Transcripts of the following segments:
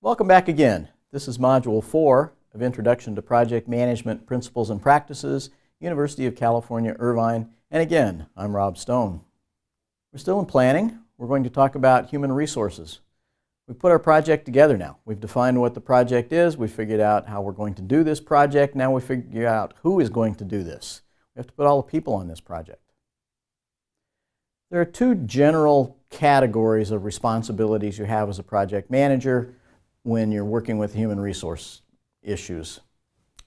Welcome back again. This is Module 4 of Introduction to Project Management Principles and Practices, University of California, Irvine. And again, I'm Rob Stone. We're still in planning. We're going to talk about human resources. We've put our project together now. We've defined what the project is. We've figured out how we're going to do this project. Now we figure out who is going to do this. We have to put all the people on this project. There are two general categories of responsibilities you have as a project manager when you're working with human resource issues.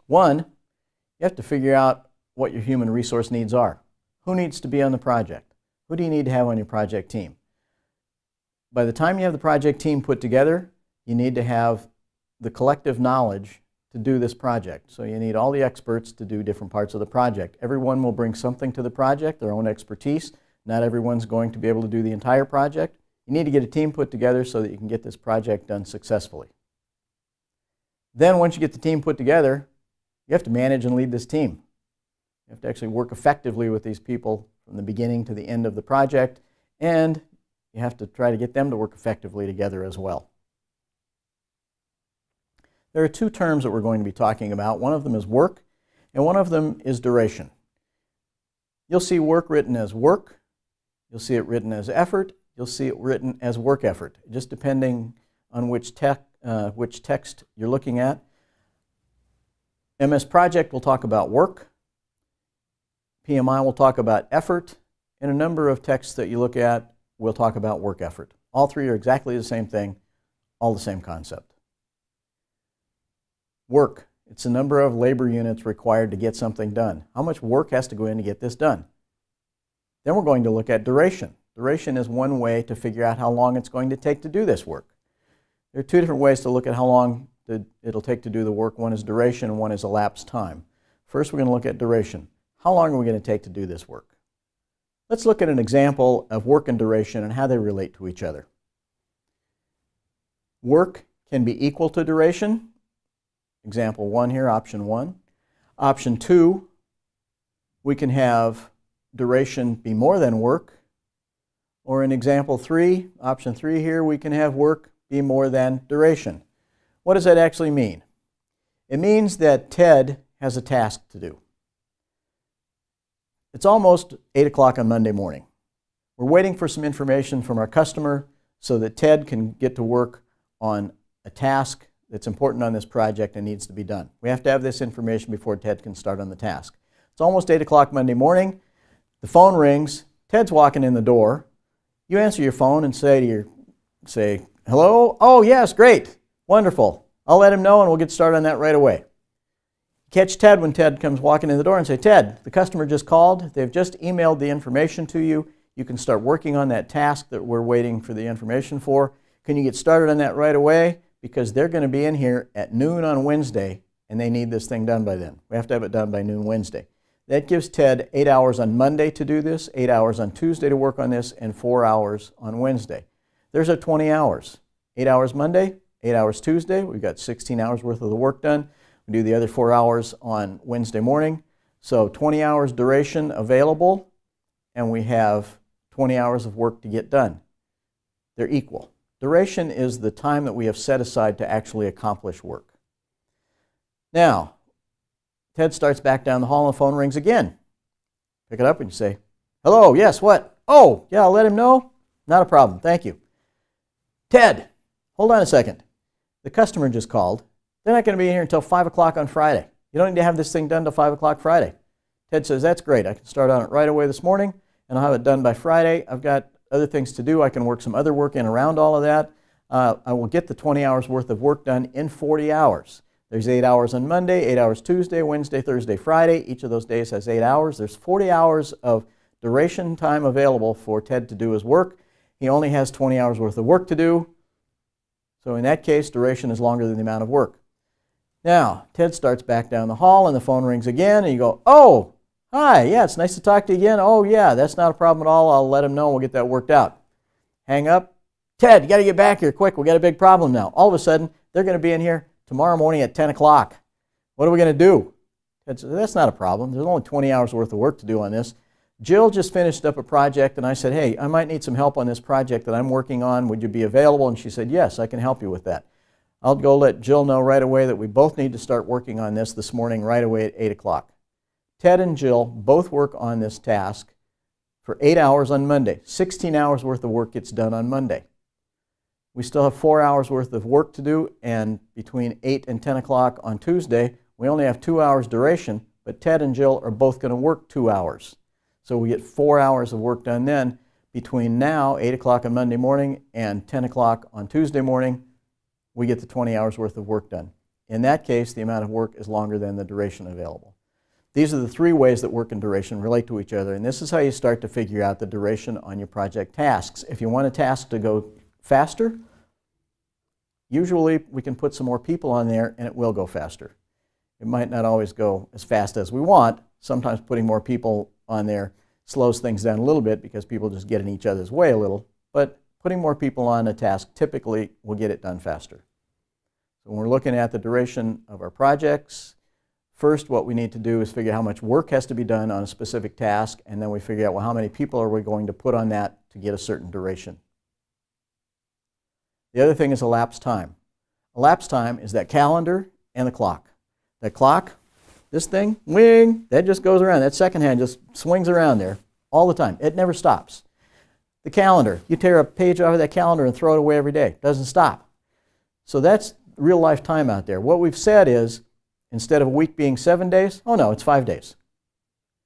One, you have to figure out what your human resource needs are. Who needs to be on the project? Who do you need to have on your project team? By the time you have the project team put together, you need to have the collective knowledge to do this project. So you need all the experts to do different parts of the project. Everyone will bring something to the project, their own expertise. Not everyone's going to be able to do the entire project. You need to get a team put together so that you can get this project done successfully. Then once you get the team put together, you have to manage and lead this team. You have to actually work effectively with these people from the beginning to the end of the project, and you have to try to get them to work effectively together as well. There are two terms that we're going to be talking about. One of them is work, and one of them is duration. You'll see work written as work, you'll see it written as effort, you'll see it written as work effort, just depending on which text you're looking at. MS Project will talk about work, PMI will talk about effort, and a number of texts that you look at will talk about work effort. All three are exactly the same thing, all the same concept. Work, it's the number of labor units required to get something done. How much work has to go in to get this done? Then we're going to look at duration. Duration is one way to figure out how long it's going to take to do this work. There are two different ways to look at how long it'll take to do the work. One is duration and one is elapsed time. First, we're going to look at duration. How long are we going to take to do this work? Let's look at an example of work and duration and how they relate to each other. Work can be equal to duration. Example 1 here, option 1. Option 2, we can have duration be more than work. Or in example 3, option 3 here, we can have work be more than duration. What does that actually mean? It means that Ted has a task to do. It's almost 8 o'clock on Monday morning. We're waiting for some information from our customer so that Ted can get to work on a task that's important on this project and needs to be done. We have to have this information before Ted can start on the task. It's almost 8 o'clock Monday morning. The phone rings. Ted's walking in the door. You answer your phone and say, hello? Oh, yes, great. Wonderful. I'll let him know and we'll get started on that right away. Catch Ted when Ted comes walking in the door and say, Ted, the customer just called. They've just emailed the information to you. You can start working on that task that we're waiting for the information for. Can you get started on that right away? Because they're going to be in here at noon on Wednesday and they need this thing done by then. We have to have it done by noon Wednesday. That gives Ted 8 hours on Monday to do this, 8 hours on Tuesday to work on this, and 4 hours on Wednesday. There's our 20 hours. 8 hours Monday, 8 hours Tuesday. We've got 16 hours worth of the work done. We do the other 4 hours on Wednesday morning. So 20 hours duration available, and we have 20 hours of work to get done. They're equal. Duration is the time that we have set aside to actually accomplish work. Now, Ted starts back down the hall and the phone rings again. Pick it up and you say, hello, yes, what? Oh, yeah, I'll let him know. Not a problem, thank you. Ted, hold on a second. The customer just called. They're not going to be here until 5 o'clock on Friday. You don't need to have this thing done till 5 o'clock Friday. Ted says, that's great. I can start on it right away this morning and I'll have it done by Friday. I've got other things to do. I can work some other work in around all of that. I will get the 20 hours worth of work done in 40 hours. There's 8 hours on Monday, 8 hours Tuesday, Wednesday, Thursday, Friday. Each of those days has 8 hours. There's 40 hours of duration time available for Ted to do his work. He only has 20 hours worth of work to do. So in that case, duration is longer than the amount of work. Now, Ted starts back down the hall and the phone rings again and you go, oh, hi, yeah, it's nice to talk to you again. Oh, yeah, that's not a problem at all. I'll let him know and we'll get that worked out. Hang up. Ted, you got to get back here quick. We got a big problem now. All of a sudden, they're going to be in here tomorrow morning at 10 o'clock. What are we going to do? Ted said, that's not a problem. There's only 20 hours worth of work to do on this. Jill just finished up a project and I said, hey, I might need some help on this project that I'm working on. Would you be available? And she said, yes, I can help you with that. I'll go let Jill know right away that we both need to start working on this morning right away at 8 o'clock. Ted and Jill both work on this task for 8 hours on Monday. 16 hours worth of work gets done on Monday. We still have 4 hours worth of work to do, and between 8 and 10 o'clock on Tuesday, we only have 2 hours duration, but Ted and Jill are both going to work 2 hours. So we get 4 hours of work done then. Between now, 8 o'clock on Monday morning, and 10 o'clock on Tuesday morning, we get the 20 hours worth of work done. In that case, the amount of work is longer than the duration available. These are the 3 ways that work and duration relate to each other, and this is how you start to figure out the duration on your project tasks. If you want a task to go faster, usually we can put some more people on there and it will go faster. It might not always go as fast as we want. Sometimes putting more people on there slows things down a little bit because people just get in each other's way a little, but putting more people on a task typically will get it done faster. So when we're looking at the duration of our projects, first what we need to do is figure out how much work has to be done on a specific task, and then we figure out, well, how many people are we going to put on that to get a certain duration. The other thing is elapsed time. Elapsed time is that calendar and the clock. That clock, this thing, wing, that just goes around. That second hand just swings around there all the time. It never stops. The calendar, you tear a page off of that calendar and throw it away every day. It doesn't stop. So that's real life time out there. What we've said is, instead of a week being 7 days, oh no, it's 5 days.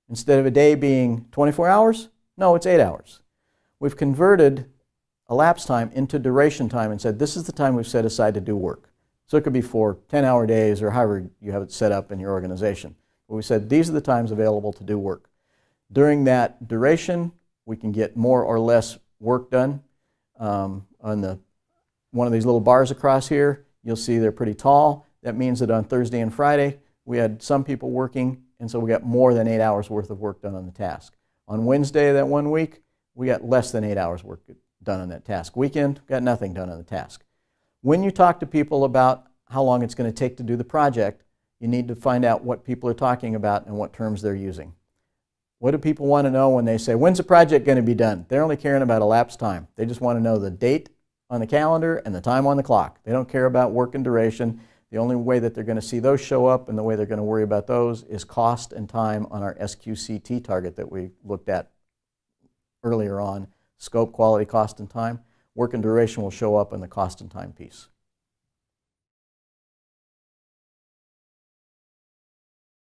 Instead of a day being 24 hours, no, it's 8 hours. We've converted elapsed time into duration time and said this is the time we've set aside to do work. So it could be for 10-hour days or however you have it set up in your organization. But we said these are the times available to do work. During that duration, we can get more or less work done. On one of these little bars across here, you'll see they're pretty tall. That means that on Thursday and Friday, we had some people working, and so we got more than 8 hours worth of work done on the task. On Wednesday that 1 week, we got less than 8 hours work done on that task. Weekend, got nothing done on the task. When you talk to people about how long it's going to take to do the project, you need to find out what people are talking about and what terms they're using. What do people want to know when they say, when's the project going to be done? They're only caring about elapsed time. They just want to know the date on the calendar and the time on the clock. They don't care about work and duration. The only way that they're going to see those show up and the way they're going to worry about those is cost and time on our SQCT target that we looked at earlier on. Scope, quality, cost, and time. Work and duration will show up in the cost and time piece.